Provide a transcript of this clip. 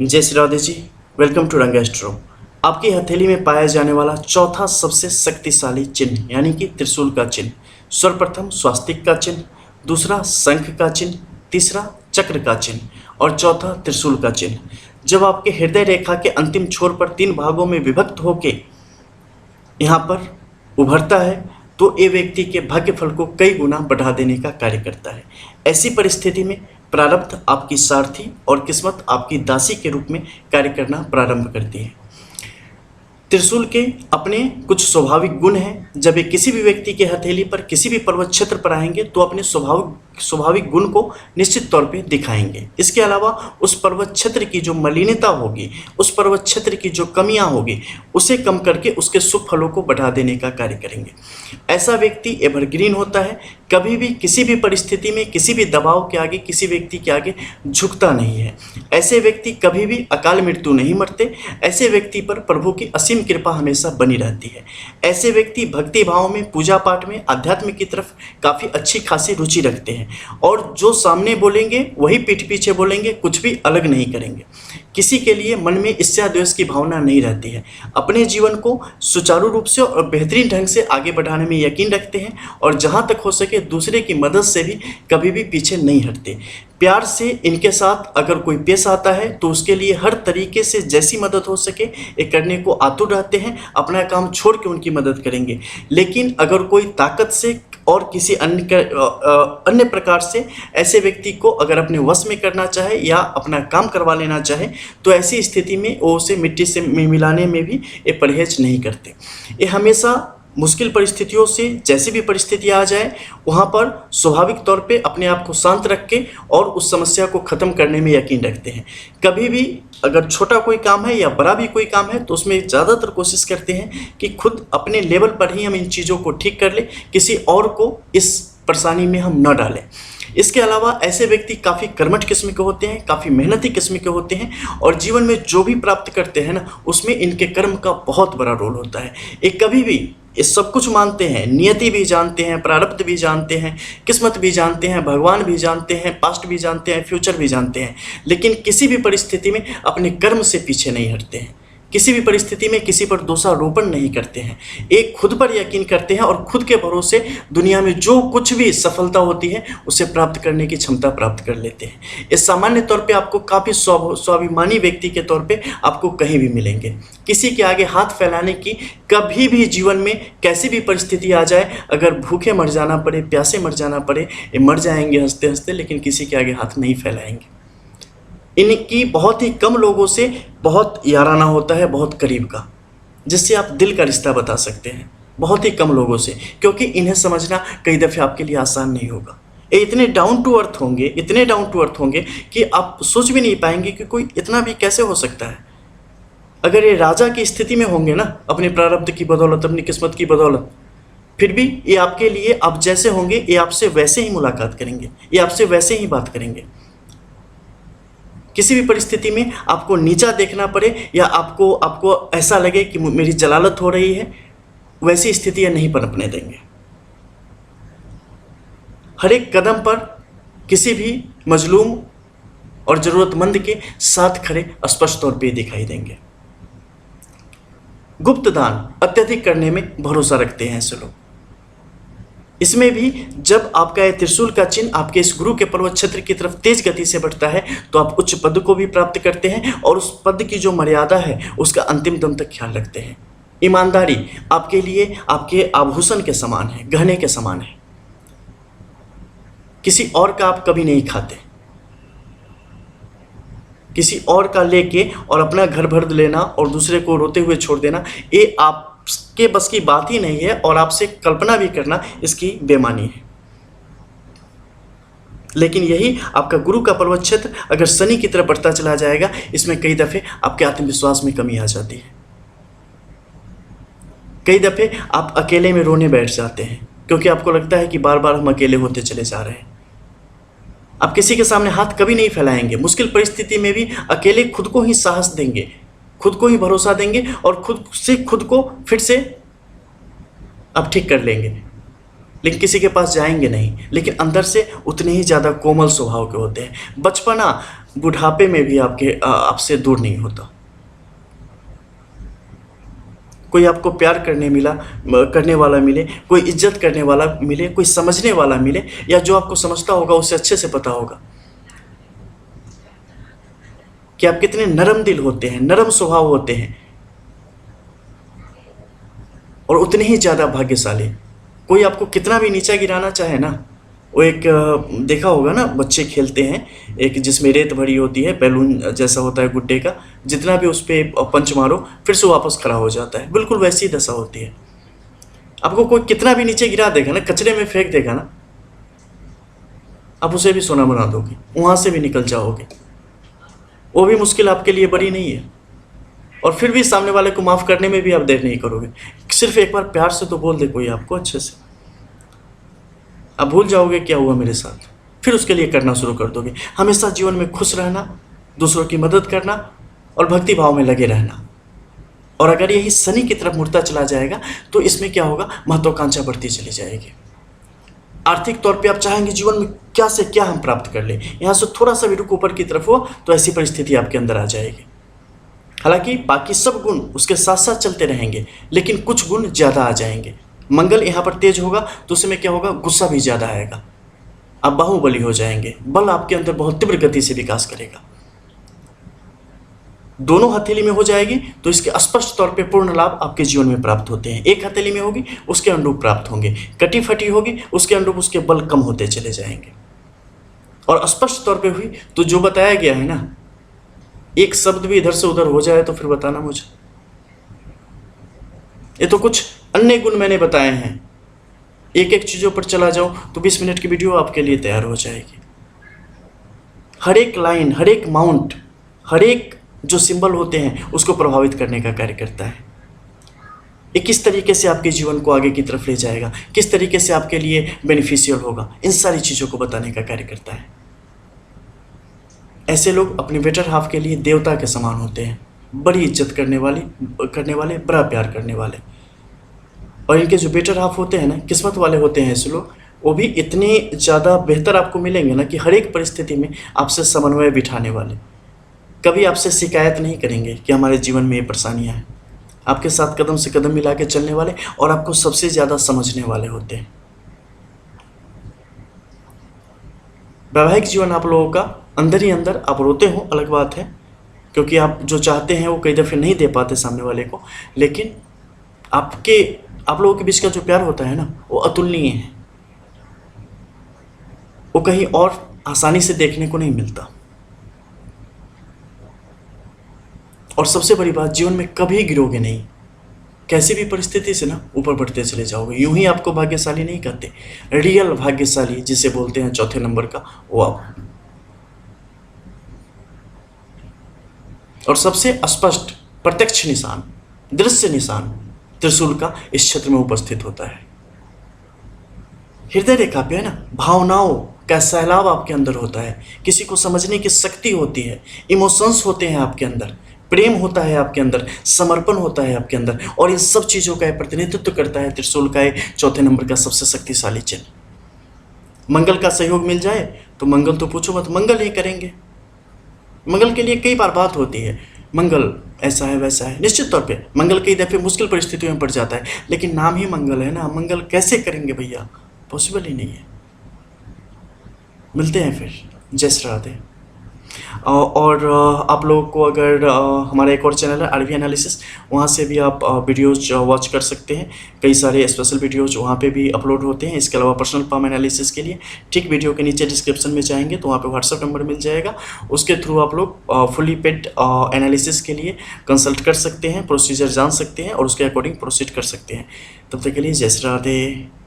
जय Shri Radhe ji. Welcome to रंग astro. आपकी हथेली में पाया जाने वाला चौथा सबसे शक्तिशाली चिन्ह यानी कि त्रिशूल का चिन्ह। सर्वप्रथम स्वास्तिक का चिन्ह, दूसरा शंख का चिन्ह, तीसरा चक्र का चिन्ह और चौथा त्रिशूल का चिन्ह जब आपके हृदय रेखा के अंतिम छोर पर 3 भागों में विभक्त होके यहाँ पर उभरता है तो ये व्यक्ति के भाग्य फल को कई गुना बढ़ा देने का कार्य करता है। ऐसी परिस्थिति में प्रारब्ध आपकी सारथी और किस्मत आपकी दासी के रूप में कार्य करना प्रारंभ करती है। त्रिशूल के अपने कुछ स्वाभाविक गुण हैं। जब ये किसी भी व्यक्ति के हथेली पर किसी भी पर्वत क्षेत्र पर आएंगे तो अपने स्वाभाविक गुण को निश्चित तौर पे दिखाएंगे। इसके अलावा उस पर्वत क्षेत्र की जो मलिनता होगी, उस पर्वत क्षेत्र की जो कमियां होगी, उसे कम करके उसके शुभ फलों को बढ़ा देने का कार्य करेंगे। ऐसा व्यक्ति एवरग्रीन होता है, कभी भी किसी भी परिस्थिति में किसी भी दबाव के आगे, किसी व्यक्ति के आगे झुकता नहीं है। ऐसे व्यक्ति कभी भी अकाल मृत्यु नहीं मरते। ऐसे व्यक्ति पर प्रभु की असीम कृपा हमेशा बनी रहती है। ऐसे व्यक्ति भक्ति भाव में, पूजा पाठ में, अध्यात्म की तरफ काफ़ी अच्छी खासी रुचि रखते हैं और जो सामने बोलेंगे वही पीठ पीछे बोलेंगे, कुछ भी अलग नहीं करेंगे। किसी के लिए मन में ईर्ष्या द्वेष की भावना नहीं रहती है। अपने जीवन को सुचारू रूप से और बेहतरीन ढंग से आगे बढ़ाने में यकीन रखते हैं और जहाँ तक हो सके दूसरे की मदद से भी कभी भी पीछे नहीं हटते। प्यार से इनके साथ अगर कोई पेश आता है तो उसके लिए हर तरीके से जैसी मदद हो सके ये करने को आतुर रहते हैं। अपना काम छोड़ के उनकी मदद करेंगे। लेकिन अगर कोई ताकत से और किसी अन्य प्रकार से ऐसे व्यक्ति को अगर अपने वश में करना चाहे या अपना काम करवा लेना चाहे तो ऐसी स्थिति में वो उसे मिट्टी से मिलाने में भी ये परहेज नहीं करते। ये हमेशा मुश्किल परिस्थितियों से जैसी भी परिस्थिति आ जाए वहाँ पर स्वाभाविक तौर पे अपने आप को शांत रख के और उस समस्या को ख़त्म करने में यकीन रखते हैं। कभी भी अगर छोटा कोई काम है या बड़ा भी कोई काम है तो उसमें ज़्यादातर कोशिश करते हैं कि खुद अपने लेवल पर ही हम इन चीज़ों को ठीक कर लें, किसी और को इस परेशानी में हम न डालें। इसके अलावा ऐसे व्यक्ति काफ़ी कर्मठ किस्म के होते हैं, काफ़ी मेहनती किस्म के होते हैं और जीवन में जो भी प्राप्त करते हैं ना उसमें इनके कर्म का बहुत बड़ा रोल होता है। ये कभी भी ये सब कुछ मानते हैं, नियति भी जानते हैं, प्रारब्ध भी जानते हैं, किस्मत भी जानते हैं, भगवान भी जानते हैं, पास्ट भी जानते हैं, फ्यूचर भी जानते हैं, लेकिन किसी भी परिस्थिति में अपने कर्म से पीछे नहीं हटते हैं। किसी भी परिस्थिति में किसी पर दोषारोपण नहीं करते हैं। एक खुद पर यकीन करते हैं और खुद के भरोसे दुनिया में जो कुछ भी सफलता होती है उसे प्राप्त करने की क्षमता प्राप्त कर लेते हैं। इस सामान्य तौर पे आपको काफ़ी स्वाभिमानी व्यक्ति के तौर पे आपको कहीं भी मिलेंगे। किसी के आगे हाथ फैलाने की कभी भी जीवन में कैसी भी परिस्थिति आ जाए, अगर भूखे मर जाना पड़े, प्यासे मर जाना पड़े, ये मर जाएंगे हंसते हंसते, लेकिन किसी के आगे हाथ नहीं फैलाएंगे। इनकी बहुत ही कम लोगों से बहुत याराना होता है, बहुत करीब का, जिससे आप दिल का रिश्ता बता सकते हैं। बहुत ही कम लोगों से, क्योंकि इन्हें समझना कई दफ़े आपके लिए आसान नहीं होगा। ये इतने डाउन टू अर्थ होंगे, इतने डाउन टू अर्थ होंगे कि आप सोच भी नहीं पाएंगे कि कोई इतना भी कैसे हो सकता है। अगर ये राजा की स्थिति में होंगे ना, अपने प्रारब्ध की बदौलत, अपनी किस्मत की बदौलत, फिर भी ये आपके लिए आप जैसे होंगे ये आपसे वैसे ही मुलाकात करेंगे, ये आपसे वैसे ही बात करेंगे। किसी भी परिस्थिति में आपको नीचा देखना पड़े या आपको ऐसा लगे कि मेरी जलालत हो रही है, वैसी स्थितियां नहीं पनपने देंगे। हर एक कदम पर किसी भी मजलूम और ज़रूरतमंद के साथ खड़े स्पष्ट तौर पे दिखाई देंगे। गुप्त दान अत्यधिक करने में भरोसा रखते हैं ऐसे लोग। इसमें भी जब आपका यह त्रिशूल का चिन्ह आपके इस गुरु के पर्वत क्षेत्र की तरफ तेज गति से बढ़ता है तो आप उच्च पद को भी प्राप्त करते हैं और उस पद की जो मर्यादा है उसका अंतिम दम तक ख्याल रखते हैं। ईमानदारी आपके लिए आपके आभूषण के समान है, गहने के समान है। किसी और का आप कभी नहीं खाते, किसी और का लेके और अपना घर भर लेना और दूसरे को रोते हुए छोड़ देना, ये आपके बस की बात ही नहीं है और आपसे कल्पना भी करना इसकी बेमानी है। लेकिन यही आपका गुरु का पर्वत क्षेत्र अगर शनि की तरफ बढ़ता चला जाएगा, इसमें कई दफ़े आपके आत्मविश्वास में कमी आ जाती है। कई दफ़े आप अकेले में रोने बैठ जाते हैं क्योंकि आपको लगता है कि बार बार हम अकेले होते चले जा रहे हैं। आप किसी के सामने हाथ कभी नहीं फैलाएंगे। मुश्किल परिस्थिति में भी अकेले खुद को ही साहस देंगे, खुद को ही भरोसा देंगे और खुद को फिर से आप ठीक कर लेंगे। लेकिन किसी के पास जाएंगे नहीं, लेकिन अंदर से उतने ही ज़्यादा कोमल स्वभाव के होते हैं। बचपना बुढ़ापे में भी आपसे दूर नहीं होता। कोई आपको प्यार करने वाला मिले, कोई इज्जत करने वाला मिले, कोई समझने वाला मिले, या जो आपको समझता होगा उसे अच्छे से पता होगा कि आप कितने नरम दिल होते हैं, नरम स्वभाव होते हैं, और उतने ही ज़्यादा भाग्यशाली। कोई आपको कितना भी नीचा गिराना चाहे ना, वो एक देखा होगा ना, बच्चे खेलते हैं एक जिसमें रेत भरी होती है, बैलून जैसा होता है गुड्डे का, जितना भी उस पर पंच मारो फिर से वापस खड़ा हो जाता है। बिल्कुल वैसी ही दशा होती है। आपको कोई कितना भी नीचे गिरा देगा ना, कचरे में फेंक देगा ना, आप उसे भी सोना बना दोगे, वहाँ से भी निकल जाओगे। वो भी मुश्किल आपके लिए बड़ी नहीं है, और फिर भी सामने वाले को माफ़ करने में भी आप देर नहीं करोगे। सिर्फ एक बार प्यार से तो बोल दे कोई आपको अच्छे से, आप भूल जाओगे क्या हुआ मेरे साथ, फिर उसके लिए करना शुरू कर दोगे। हमेशा जीवन में खुश रहना, दूसरों की मदद करना और भक्ति भाव में लगे रहना। और अगर यही शनि की तरफ मुड़ता चला जाएगा तो इसमें क्या होगा, महत्वाकांक्षा बढ़ती चली जाएगी। आर्थिक तौर पे आप चाहेंगे जीवन में क्या से क्या हम प्राप्त कर ले, यहाँ से थोड़ा सा भी रुख ऊपर की तरफ हो तो ऐसी परिस्थिति आपके अंदर आ जाएगी। हालांकि बाकी सब गुण उसके साथ साथ चलते रहेंगे, लेकिन कुछ गुण ज़्यादा आ जाएंगे। मंगल यहाँ पर तेज होगा तो उसमें क्या होगा, गुस्सा भी ज़्यादा आएगा, आप बाहुबली हो जाएंगे, बल आपके अंदर बहुत तीव्र गति से विकास करेगा। दोनों हथेली में हो जाएगी तो इसके स्पष्ट तौर पे पूर्ण लाभ आपके जीवन में प्राप्त होते हैं। एक हथेली में होगी उसके अनुरूप प्राप्त होंगे, कटी फटी होगी उसके अनुरूप उसके बल कम होते चले जाएंगे। और स्पष्ट तौर पे हुई तो जो बताया गया है ना, एक शब्द भी इधर से उधर हो जाए तो फिर बताना मुझे। ये तो कुछ अन्य गुण मैंने बताए हैं, एक एक चीज़ों पर चला जाओ तो 20 मिनट की वीडियो आपके लिए तैयार हो जाएगी। हर एक लाइन, हर एक माउंट, हर एक जो सिंबल होते हैं उसको प्रभावित करने का कार्य करता है। ये किस तरीके से आपके जीवन को आगे की तरफ ले जाएगा, किस तरीके से आपके लिए बेनिफिशियल होगा, इन सारी चीज़ों को बताने का कार्य करता है। ऐसे लोग अपने बेटर हाफ के लिए देवता के समान होते हैं, बड़ी इज्जत करने वाले, बड़ा प्यार करने वाले। और इनके जो बेटर हाफ होते हैं ना, किस्मत वाले होते हैं ऐसे लोग, वो भी इतने ज़्यादा बेहतर आपको मिलेंगे ना कि हर एक परिस्थिति में आपसे समन्वय बिठाने वाले, कभी आपसे शिकायत नहीं करेंगे कि हमारे जीवन में ये परेशानियाँ हैं। आपके साथ कदम से कदम मिला के चलने वाले और आपको सबसे ज़्यादा समझने वाले होते हैं। वैवाहिक जीवन आप लोगों का अंदर ही अंदर, आप रोते हो अलग बात है, क्योंकि आप जो चाहते हैं वो कई दफ़े नहीं दे पाते सामने वाले को, लेकिन आप लोगों के बीच का जो प्यार होता है ना, वो अतुलनीय है, वो कहीं और आसानी से देखने को नहीं मिलता। और सबसे बड़ी बात, जीवन में कभी गिरोगे नहीं, कैसी भी परिस्थिति से ना ऊपर बढ़ते चले जाओगे। यूं ही आपको भाग्यशाली नहीं कहते, रियल भाग्यशाली जिसे बोलते हैं चौथे नंबर का, वो आप। और सबसे स्पष्ट प्रत्यक्ष निशान, दृश्य निशान त्रिशूल का इस क्षेत्र में उपस्थित होता है। हृदय रेखा पे है ना, भावनाओं का सैलाब आपके अंदर होता है, किसी को समझने की शक्ति होती है, इमोशंस होते हैं आपके अंदर, प्रेम होता है आपके अंदर, समर्पण होता है आपके अंदर, और इन सब चीज़ों का प्रतिनिधित्व करता है त्रिशूल का चौथे नंबर का सबसे शक्तिशाली चिन्ह। मंगल का सहयोग मिल जाए तो मंगल तो पूछो मत, मंगल ही करेंगे। मंगल के लिए कई बार बात होती है, मंगल ऐसा है वैसा है, निश्चित तौर पे मंगल कई दफ़े मुश्किल परिस्थितियों में पड़ जाता है, लेकिन नाम ही मंगल है ना, मंगल कैसे करेंगे भैया, पॉसिबल ही नहीं है। मिलते हैं फिर, जय श्री राधे। और आप लोगों को अगर हमारा एक और चैनल है आरवी एनालिसिस, वहाँ से भी आप वीडियोज वॉच कर सकते हैं। कई सारे स्पेशल वीडियोज वहाँ पे भी अपलोड होते हैं। इसके अलावा पर्सनल पाम एनालिसिस के लिए ठीक वीडियो के नीचे डिस्क्रिप्शन में जाएंगे तो वहाँ पे व्हाट्सअप नंबर मिल जाएगा, उसके थ्रू आप लोग फुली पेड एनालिसिस के लिए कंसल्ट कर सकते हैं, प्रोसीजर जान सकते हैं और उसके अकॉर्डिंग प्रोसीड कर सकते हैं। तब तक के लिए जय श्री राधे।